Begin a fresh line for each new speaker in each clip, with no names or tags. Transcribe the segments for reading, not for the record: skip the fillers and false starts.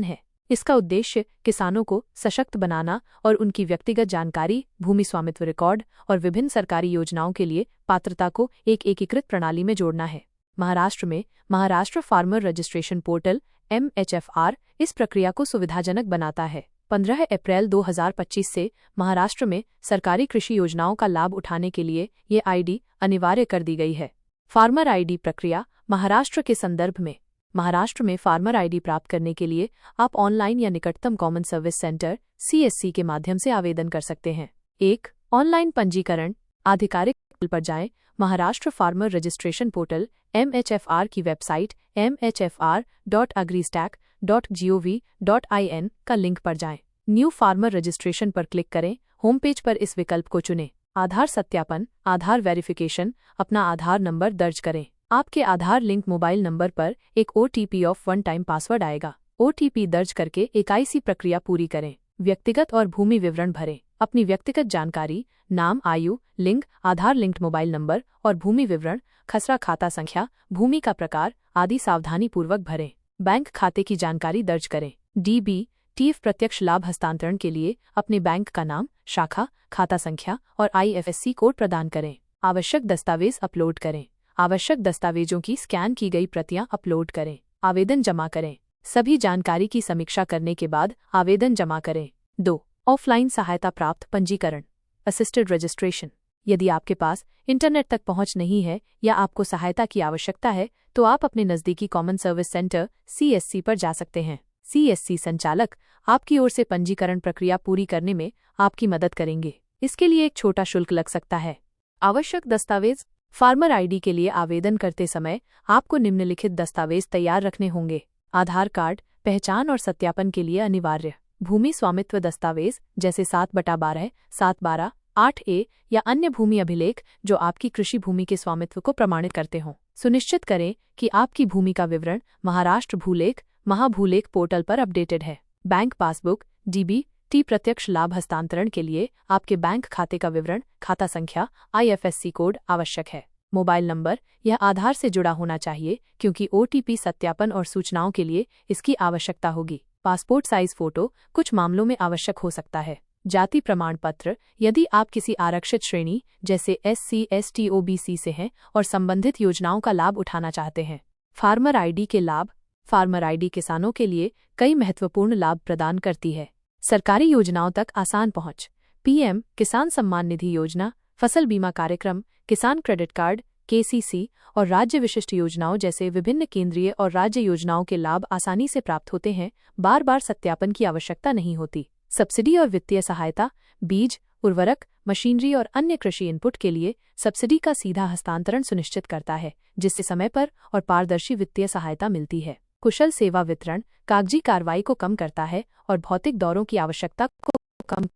है। इसका उद्देश्य किसानों को सशक्त बनाना और उनकी व्यक्तिगत जानकारी, भूमि स्वामित्व रिकॉर्ड और विभिन्न सरकारी योजनाओं के लिए पात्रता को एक एकीकृत प्रणाली में जोड़ना है। महाराष्ट्र में Maharashtra farmer registration portal MHFR इस प्रक्रिया को सुविधाजनक बनाता है। 15 अप्रैल 2025 से महाराष्ट्र में सरकारी कृषि योजनाओं का लाभ उठाने के लिए ये ID अनिवार्य कर दी गई है। फार्मर ID प्रक्रिया महाराष्ट्र के संदर्भ में। महाराष्ट्र में फार्मर ID प्राप्त करने के लिए आप ऑनलाइन या निकटतम कॉमन सर्विस सेंटर CSC के माध्यम से आवेदन कर सकते हैं। 1. ऑनलाइन पंजीकरण। आधिकारिक पोर्टल पर जाएं। Maharashtra farmer registration portal MHFR की वेबसाइट mhfr.agristack.gov.in का लिंक पर जाएं। न्यू फार्मर रजिस्ट्रेशन पर क्लिक करें। होम पेज पर इस विकल्प को चुनें। आधार सत्यापन, आधार वेरिफिकेशन। अपना आधार नंबर दर्ज करें। आपके आधार लिंक मोबाइल नंबर पर एक OTP of one time password आएगा। OTP दर्ज करके KYC प्रक्रिया पूरी करें। व्यक्तिगत और भूमि विवरण भरें। अपनी व्यक्तिगत जानकारी, नाम, आयु, लिंग, आधार लिंक्ड मोबाइल नंबर और भूमि विवरण, खसरा खाता संख्या, भूमि का प्रकार आदि सावधानीपूर्वक भरें। बैंक खाते की जानकारी दर्ज करें। DBTF प्रत्यक्ष लाभ हस्तांतरण के लिए अपने बैंक का नाम, शाखा, खाता संख्या और IFSC कोड प्रदान करें। आवश्यक दस्तावेज अपलोड करें। आवश्यक दस्तावेजों की स्कैन की गई प्रतियां अपलोड करें। आवेदन जमा करें। सभी जानकारी की समीक्षा करने के बाद आवेदन जमा करें। 2. ऑफलाइन सहायता प्राप्त पंजीकरण असिस्टेड रजिस्ट्रेशन। यदि आपके पास इंटरनेट तक पहुंच नहीं है या आपको सहायता की आवश्यकता है तो आप अपने नज़दीकी कॉमन सर्विस सेंटर CSC पर जा सकते हैं। CSC संचालक आपकी ओर से पंजीकरण प्रक्रिया पूरी करने में आपकी मदद करेंगे। इसके लिए एक छोटा शुल्क लग सकता है। आवश्यक दस्तावेज। फार्मर ID के लिए आवेदन करते समय आपको निम्नलिखित दस्तावेज तैयार रखने होंगे। आधार कार्ड, पहचान और सत्यापन के लिए अनिवार्य। भूमि स्वामित्व दस्तावेज जैसे 7/12, 7/12, 8A या अन्य भूमि अभिलेख जो आपकी कृषि भूमि के स्वामित्व को प्रमाणित करते हों। सुनिश्चित करें कि आपकी भूमि का विवरण महाराष्ट्र भूलेख महाभूलेख पोर्टल पर अपडेटेड है। Bank passbook. DBT प्रत्यक्ष लाभ हस्तांतरण के लिए आपके बैंक खाते का विवरण, खाता संख्या, IFSC कोड आवश्यक है। मोबाइल नंबर यह आधार से जुड़ा होना चाहिए क्योंकि OTP सत्यापन और सूचनाओं के लिए इसकी आवश्यकता होगी। पासपोर्ट साइज फोटो कुछ मामलों में आवश्यक हो सकता है। जाति प्रमाण पत्र यदि आप किसी आरक्षित श्रेणी जैसे SC, ST, OBC से हैं और संबंधित योजनाओं का लाभ उठाना चाहते हैं। फार्मर ID के लाभ। फार्मर ID किसानों के लिए कई महत्वपूर्ण लाभ प्रदान करती है। सरकारी योजनाओं तक आसान पहुंच। PM किसान सम्मान निधि योजना, फसल बीमा कार्यक्रम, किसान क्रेडिट कार्ड KCC और राज्य विशिष्ट योजनाओं जैसे विभिन्न केंद्रीय और राज्य योजनाओं के लाभ आसानी से प्राप्त होते हैं। बार बार सत्यापन की आवश्यकता नहीं होती। सब्सिडी और वित्तीय सहायता। बीज, उर्वरक, मशीनरी और अन्य कृषि इनपुट के लिए सब्सिडी का सीधा हस्तांतरण सुनिश्चित करता है जिससे समय पर और पारदर्शी वित्तीय सहायता मिलती है। कुशल सेवा वितरण कागजी कार्रवाई को कम करता है और भौतिक दौरों की आवश्यकता को कम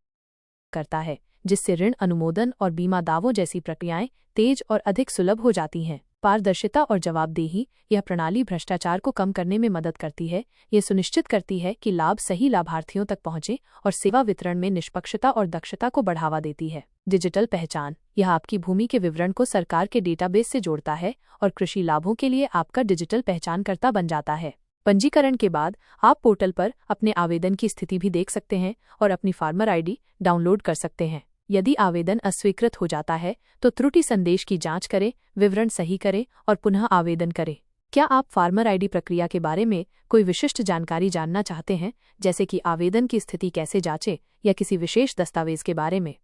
करता है जिससे ऋण अनुमोदन और बीमा दावों जैसी प्रक्रियाएं तेज और अधिक सुलभ हो जाती हैं। पारदर्शिता और जवाबदेही। यह प्रणाली भ्रष्टाचार को कम करने में मदद करती है। ये सुनिश्चित करती है कि लाभ सही लाभार्थियों तक पहुंचे और सेवा वितरण में निष्पक्षता और दक्षता को बढ़ावा देती है। डिजिटल पहचान। यह आपकी भूमि के विवरण को सरकार के डेटाबेस से जोड़ता है और कृषि लाभों के लिए आपका डिजिटल पहचानकर्ता बन जाता है। पंजीकरण के बाद आप पोर्टल पर अपने आवेदन की स्थिति भी देख सकते हैं और अपनी फार्मर ID डाउनलोड कर सकते हैं। यदि आवेदन अस्वीकृत हो जाता है तो त्रुटि संदेश की जांच करें, विवरण सही करें और पुनः आवेदन करें। क्या आप फार्मर ID प्रक्रिया के बारे में कोई विशिष्ट जानकारी जानना चाहते हैं, जैसे कि आवेदन की स्थिति कैसे जांचें या किसी विशेष दस्तावेज के बारे में?